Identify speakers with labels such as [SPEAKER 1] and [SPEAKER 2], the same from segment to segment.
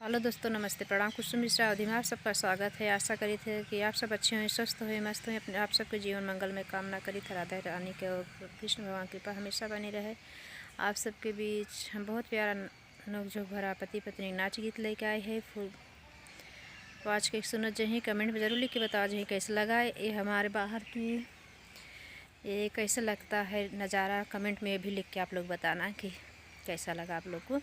[SPEAKER 1] Hello दोस्तों, नमस्ते, प्रणाम। कुसुम मिश्रा अवधि में आप सबका स्वागत है। आशा करी थे कि आप सब अच्छे हुए, स्वस्थ हुए, मस्त हुए। अपने आप सबके जीवन मंगल में कामना करी थे। राधा रानी के और कृष्ण भगवान की कृपा हमेशा बनी रहे। आप सबके बीच हम बहुत प्यारा नोकझोंक भरा पति पत्नी नाच गीत लेके आए हैं। फुल वाच के सुनो जही, कमेंट में जरूर लिख के बताओ जही कैसे लगा ये हमारे बाहर की, ये कैसा लगता है नज़ारा। कमेंट में भी लिख के आप लोग बताना कि कैसा लगा आप लोग को।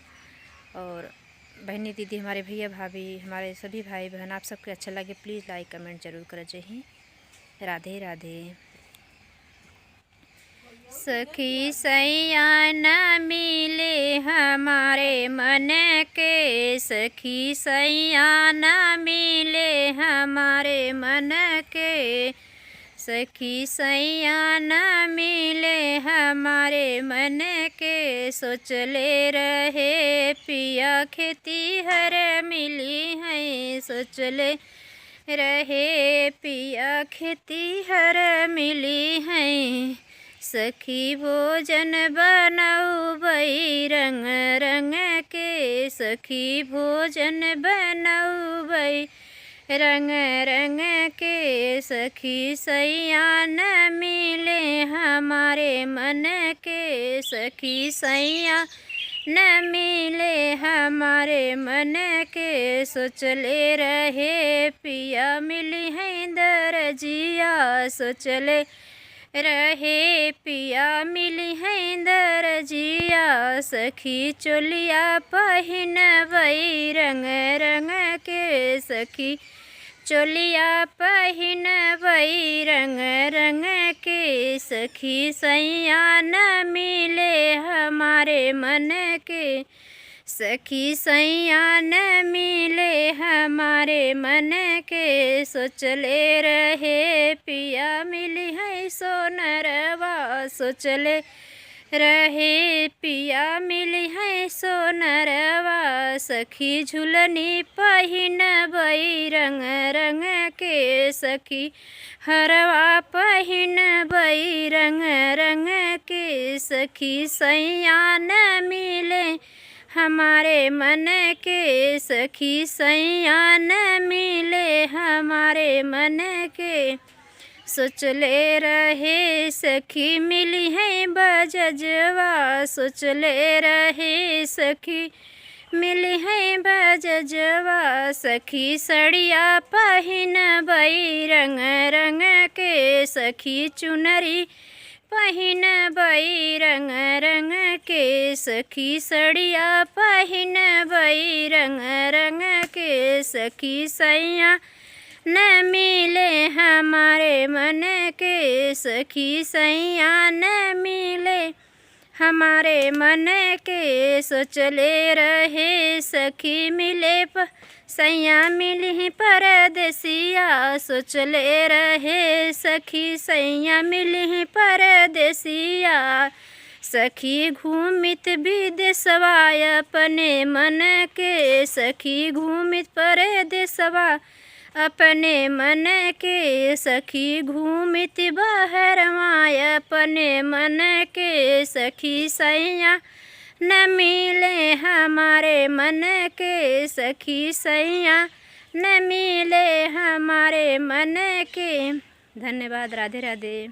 [SPEAKER 1] और बहनी दीदी, हमारे भैया भाभी, हमारे सभी भाई बहन, आप सबके अच्छा लगे प्लीज़ लाइक कमेंट जरूर करें। जय हिंद, राधे राधे। सखी सैया न मिले हमारे मन के, सखी सैया न मिले हमारे मन के, सखी सैया न मिले हमारे मन के। सोचले रहे पिया खेती हर मिली है, सोचले रहे पिया खेती हर मिली है। सखी भोजन बनौबै रंग रंग के, सखी भोजन बनौबै रंग रंग के। सखी सैया न मिले हमारे मन के, सखी सैया न मिले हमारे मन के। सोचले रहे पिया मिली है दरजिया, सोचले रहे पिया मिली है दरजिया। सखी चोलिया पहिनबै रंग रंग के, सखी चोलिया पहिनबै रंग रंग के। सखी सैया न मिले हमारे मन के, सखी सैया न मिले हमारे मन के। सोचले रहे पिया मिली है सोनरवा, सोचले रहे पिया मिली है सोनरवा। सखी झुलनी पहिनबै रंग रंग के, सखी हरवा पहिनबै रंग रंग के। सखी सैया न मिले हमारे मन के, सखी सैया न मिले हमारे मन के। सोचले रहे सखी मिली है बजजवा, सोचले रहे सखी मिली है बजजवा। सखी सड़िया पहिनबै रंग रंग के, सखी चुनरी पहिनबै रंग रंग के। सखी सड़िया पहिनबै रंग रंग के। सखी सैया न मिले हमारे मन के, सखी सैया न मिले हमारे मन के। सोचले रहे सखी मिले सैया मिली परदेसिया, सोचले रहे सखी सैया मिली परदेसिया। सखी घूमित विदेशवा अपने मन के, सखी घूमित परदेशवा अपने मन के। सखी घूमित बहरवा अपने मन के, सखी सैया न मिले हमारे मन के, सखी सैया न मिले हमारे मन के। धन्यवाद। राधे राधे।